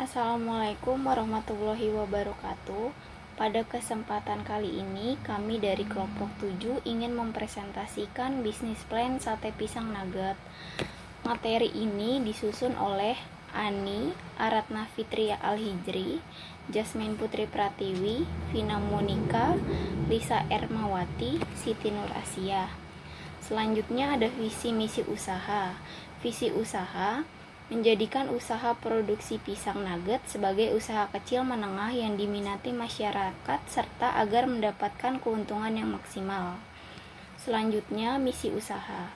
Assalamualaikum warahmatullahi wabarakatuh. Pada kesempatan kali ini, kami dari kelompok 7 ingin mempresentasikan bisnis plan sate pisang nugget. Materi ini disusun oleh Ani Aratna Fitri Al-Hijri, Jasmine Putri Pratiwi, Vina Monika, Lisa Ermawati, Siti Nur Asia. Selanjutnya ada visi misi usaha. Visi usaha menjadikan usaha produksi pisang nugget sebagai usaha kecil menengah yang diminati masyarakat serta agar mendapatkan keuntungan yang maksimal. Selanjutnya, misi usaha.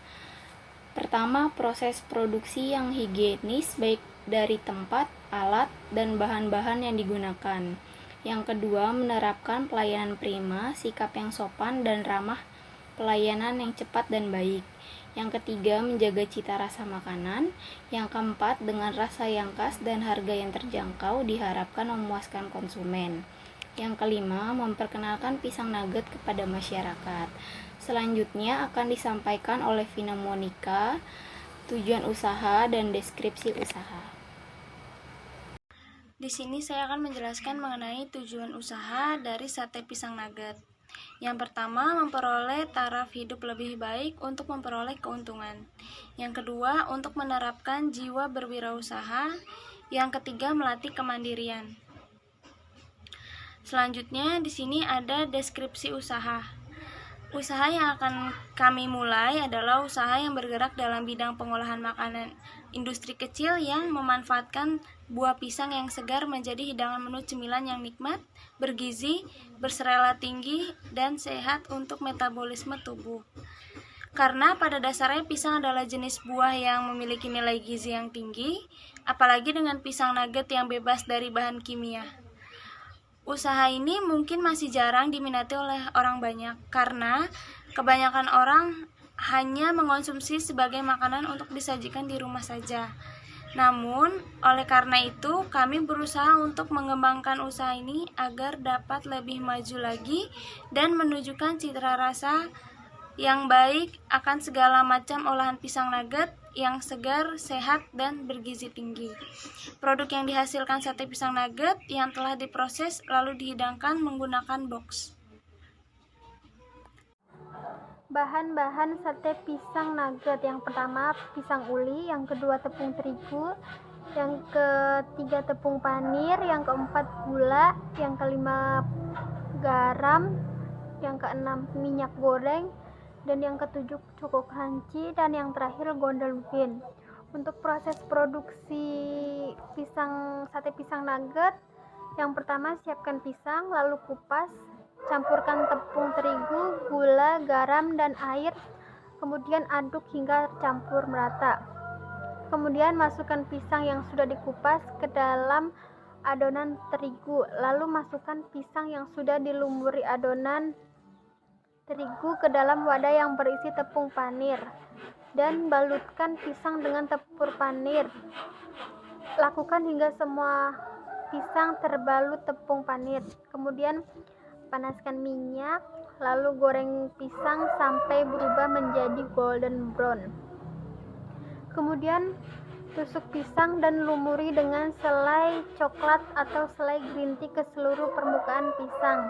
Pertama, proses produksi yang higienis baik dari tempat, alat, dan bahan-bahan yang digunakan. Yang kedua, menerapkan pelayanan prima, sikap yang sopan dan ramah, pelayanan yang cepat dan baik. Yang ketiga, menjaga cita rasa makanan. Yang keempat, dengan rasa yang khas dan harga yang terjangkau diharapkan memuaskan konsumen. Yang kelima, memperkenalkan pisang nugget kepada masyarakat. Selanjutnya akan disampaikan oleh Vina Monika, tujuan usaha dan deskripsi usaha. Di sini saya akan menjelaskan mengenai tujuan usaha dari sate pisang nugget. Yang pertama, memperoleh taraf hidup lebih baik untuk memperoleh keuntungan. Yang kedua, untuk menerapkan jiwa berwirausaha. Yang ketiga, melatih kemandirian. Selanjutnya, di sini ada deskripsi usaha. Usaha yang akan kami mulai adalah usaha yang bergerak dalam bidang pengolahan makanan industri kecil yang memanfaatkan buah pisang yang segar menjadi hidangan menu cemilan yang nikmat, bergizi, berserela tinggi, dan sehat untuk metabolisme tubuh. Karena pada dasarnya pisang adalah jenis buah yang memiliki nilai gizi yang tinggi, apalagi dengan pisang nugget yang bebas dari bahan kimia. Usaha ini mungkin masih jarang diminati oleh orang banyak karena kebanyakan orang hanya mengonsumsi sebagai makanan untuk disajikan di rumah saja. Namun, oleh karena itu, kami berusaha untuk mengembangkan usaha ini agar dapat lebih maju lagi dan menunjukkan citra rasa yang baik akan segala macam olahan pisang nugget yang segar, sehat, dan bergizi tinggi. Produk yang dihasilkan sate pisang nugget yang telah diproses lalu dihidangkan menggunakan box. Bahan-bahan sate pisang nugget: yang pertama pisang uli, yang kedua tepung terigu, yang ketiga tepung panir, yang keempat gula, yang kelima garam, yang keenam minyak goreng, dan yang ketujuh cuko crunchy, dan yang terakhir Golden Bean. Untuk proses produksi sate pisang nugget, yang pertama siapkan pisang, lalu kupas, campurkan tepung terigu, gula, garam, dan air, kemudian aduk hingga campur merata. Kemudian masukkan pisang yang sudah dikupas ke dalam adonan terigu, lalu masukkan pisang yang sudah dilumuri adonan terigu ke dalam wadah yang berisi tepung panir, dan balutkan pisang dengan tepung panir. Lakukan hingga semua pisang terbalut tepung panir. Kemudian panaskan minyak, lalu goreng pisang sampai berubah menjadi golden brown. Kemudian tusuk pisang dan lumuri dengan selai coklat atau selai green tea ke seluruh permukaan pisang.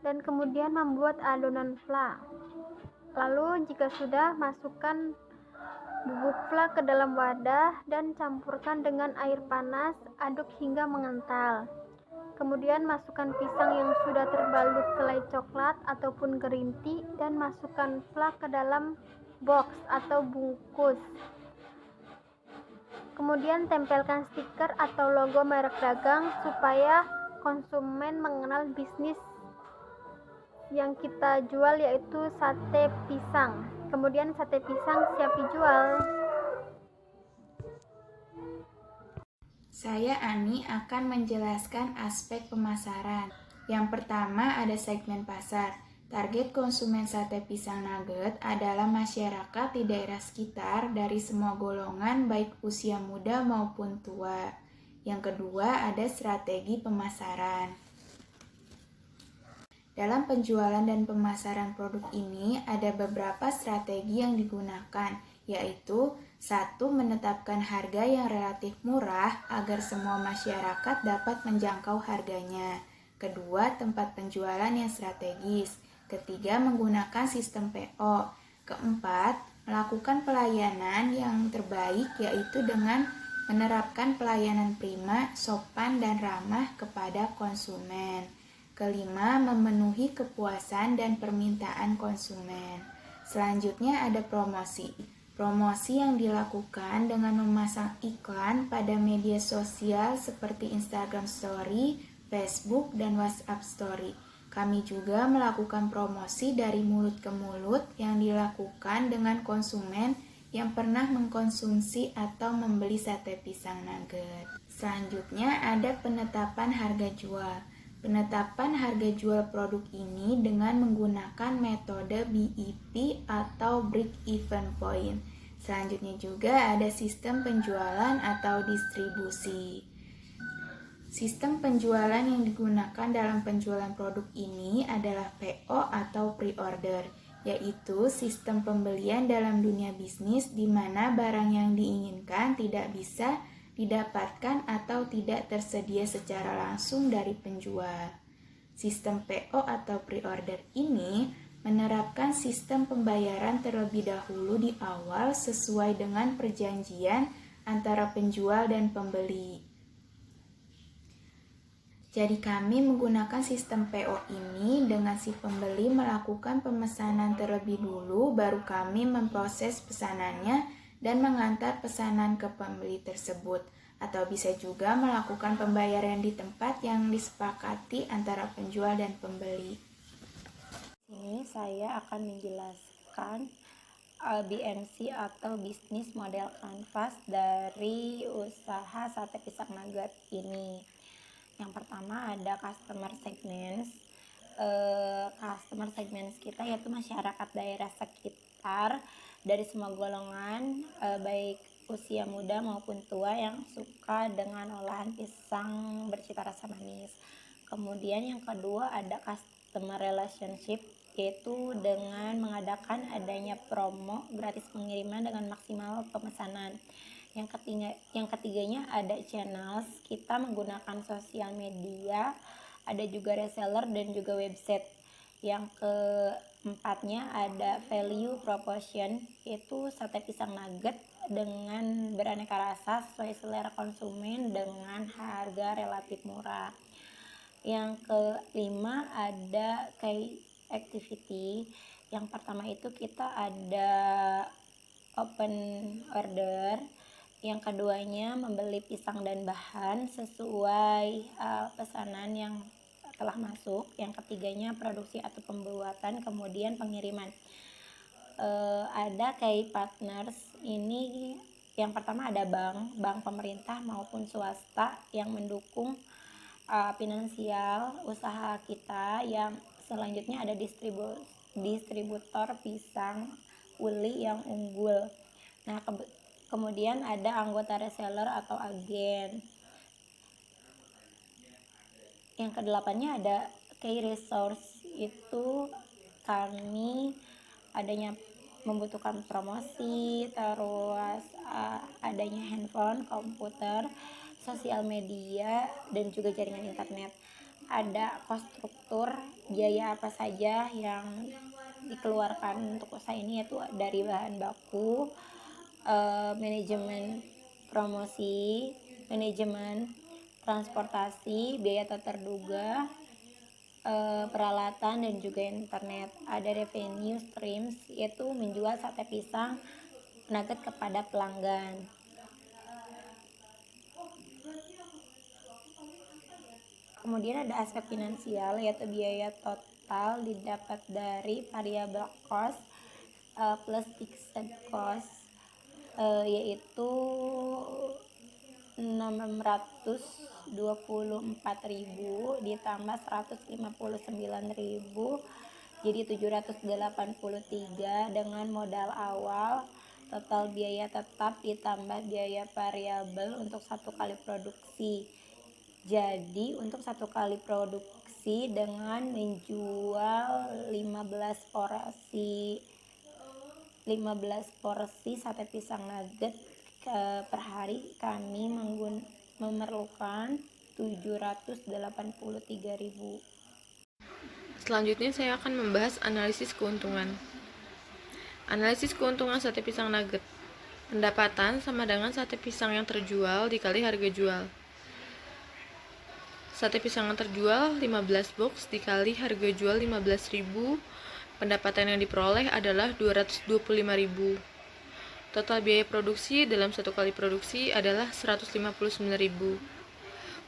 Dan kemudian membuat adonan fla. Lalu jika sudah, masukkan bubuk fla ke dalam wadah dan campurkan dengan air panas, aduk hingga mengental. Kemudian masukkan pisang yang sudah terbalut selai coklat ataupun green tea dan masukkan fla ke dalam box atau bungkus. Kemudian tempelkan stiker atau logo merek dagang supaya konsumen mengenal bisnis yang kita jual, yaitu sate pisang. Kemudian sate pisang siap dijual. Saya Ani akan menjelaskan aspek pemasaran. Yang pertama ada segmen pasar. Target konsumen sate pisang nugget adalah masyarakat di daerah sekitar dari semua golongan baik usia muda maupun tua. Yang kedua ada strategi pemasaran. Dalam penjualan dan pemasaran produk ini ada beberapa strategi yang digunakan, yaitu Satu, menetapkan harga yang relatif murah agar semua masyarakat dapat menjangkau harganya. Kedua, tempat penjualan yang strategis. Ketiga, menggunakan sistem PO. Keempat, melakukan pelayanan yang terbaik yaitu dengan menerapkan pelayanan prima, sopan, dan ramah kepada konsumen. Kelima, memenuhi kepuasan dan permintaan konsumen. Selanjutnya ada promosi. Promosi yang dilakukan dengan memasang iklan pada media sosial seperti Instagram Story, Facebook, dan WhatsApp Story. Kami juga melakukan promosi dari mulut ke mulut yang dilakukan dengan konsumen yang pernah mengkonsumsi atau membeli sate pisang nugget. Selanjutnya ada penetapan harga jual. Penetapan harga jual produk ini dengan menggunakan metode BEP atau Break Even Point. Selanjutnya juga ada sistem penjualan atau distribusi. Sistem penjualan yang digunakan dalam penjualan produk ini adalah PO atau pre-order, yaitu sistem pembelian dalam dunia bisnis di mana barang yang diinginkan tidak bisa didapatkan atau tidak tersedia secara langsung dari penjual. Sistem PO atau pre-order ini menerapkan sistem pembayaran terlebih dahulu di awal sesuai dengan perjanjian antara penjual dan pembeli. Jadi kami menggunakan sistem PO ini dengan si pembeli melakukan pemesanan terlebih dulu, baru kami memproses pesanannya dan mengantar pesanan ke pembeli tersebut, atau bisa juga melakukan pembayaran di tempat yang disepakati antara penjual dan pembeli. Ini saya akan menjelaskan BMC atau bisnis model kanvas dari usaha sate pisang nugget ini. Yang pertama ada customer segments. Customer segments kita yaitu masyarakat daerah sekitar dari semua golongan, baik usia muda maupun tua yang suka dengan olahan pisang bercita rasa manis. Kemudian yang kedua ada customer relationship, yaitu dengan mengadakan adanya promo gratis pengiriman dengan maksimal pemesanan. Yang ketiganya ada channels, kita menggunakan sosial media, ada juga reseller dan juga website. Yang keempatnya ada value proposition, yaitu sate pisang nugget dengan beraneka rasa sesuai selera konsumen dengan harga relatif murah. Yang kelima ada key activity. Yang pertama itu kita ada open order. Yang keduanya membeli pisang dan bahan sesuai pesanan yang telah masuk. Yang ketiganya produksi atau pembuatan, kemudian pengiriman. Ada key partners. Ini yang pertama ada bank pemerintah maupun swasta yang mendukung finansial usaha kita. Yang selanjutnya ada distributor pisang uli yang unggul. Nah, kemudian ada anggota reseller atau agen. Yang kedelapannya ada key resource, itu kami adanya membutuhkan promosi, terus adanya handphone, komputer, sosial media, dan juga jaringan internet. Ada cost struktur, biaya apa saja yang dikeluarkan untuk usaha ini, yaitu dari bahan baku, manajemen promosi, manajemen transportasi, biaya tak terduga, peralatan, dan juga internet. Ada revenue streams, yaitu menjual sate pisang nugget kepada pelanggan. Kemudian ada aspek finansial, yaitu biaya total didapat dari variable cost plus fixed cost, yaitu 624.000 ditambah 159.000, jadi 783 dengan modal awal. Total biaya tetap ditambah biaya variabel untuk satu kali produksi. Jadi untuk satu kali produksi dengan menjual 15 porsi 15 porsi sate pisang nugget per hari, kami memerlukan 783.000. Selanjutnya saya akan membahas analisis keuntungan. Analisis keuntungan sate pisang nugget. Pendapatan sama dengan sate pisang yang terjual dikali harga jual. Sate pisang yang terjual 15 box dikali harga jual 15.000, pendapatan yang diperoleh adalah 225.000. Total biaya produksi dalam satu kali produksi adalah 159.000.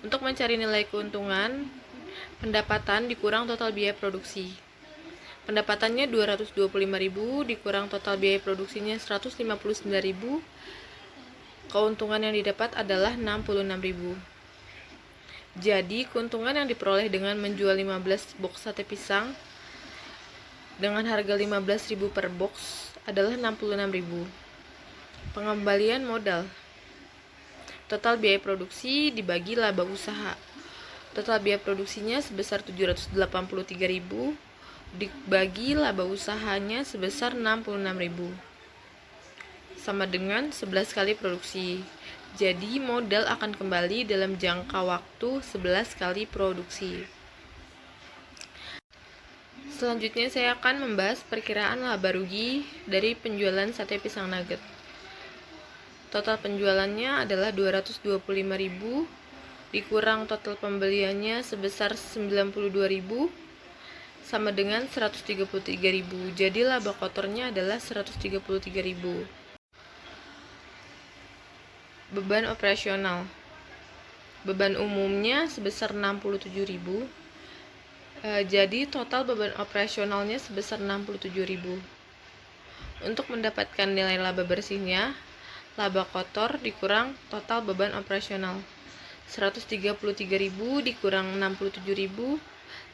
Untuk mencari nilai keuntungan, pendapatan dikurang total biaya produksi. Pendapatannya 225.000 dikurang total biaya produksinya 159.000. Keuntungan yang didapat adalah 66.000. Jadi, keuntungan yang diperoleh dengan menjual 15 box sate pisang dengan harga 15.000 per box adalah 66.000. Pengembalian modal. Total biaya produksi dibagi laba usaha. Total biaya produksinya sebesar 783.000 dibagi laba usahanya sebesar 66.000. Sama dengan 11 kali produksi. Jadi modal akan kembali dalam jangka waktu 11 kali produksi. Selanjutnya saya akan membahas perkiraan laba rugi dari penjualan sate pisang nugget. Total penjualannya adalah 225.000 dikurang total pembeliannya sebesar 92.000 sama dengan 133.000. Jadi laba kotornya adalah 133.000. Beban operasional. Beban umumnya sebesar 67.000. Jadi total beban operasionalnya sebesar 67.000. Untuk mendapatkan nilai laba bersihnya, laba kotor dikurang total beban operasional. 133.000 dikurang 67.000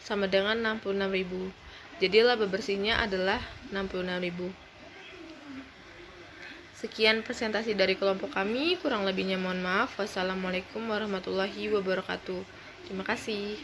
sama dengan 66.000. Jadi laba bersihnya adalah 66.000. Sekian presentasi dari kelompok kami, kurang lebihnya mohon maaf. Wassalamualaikum warahmatullahi wabarakatuh. Terima kasih.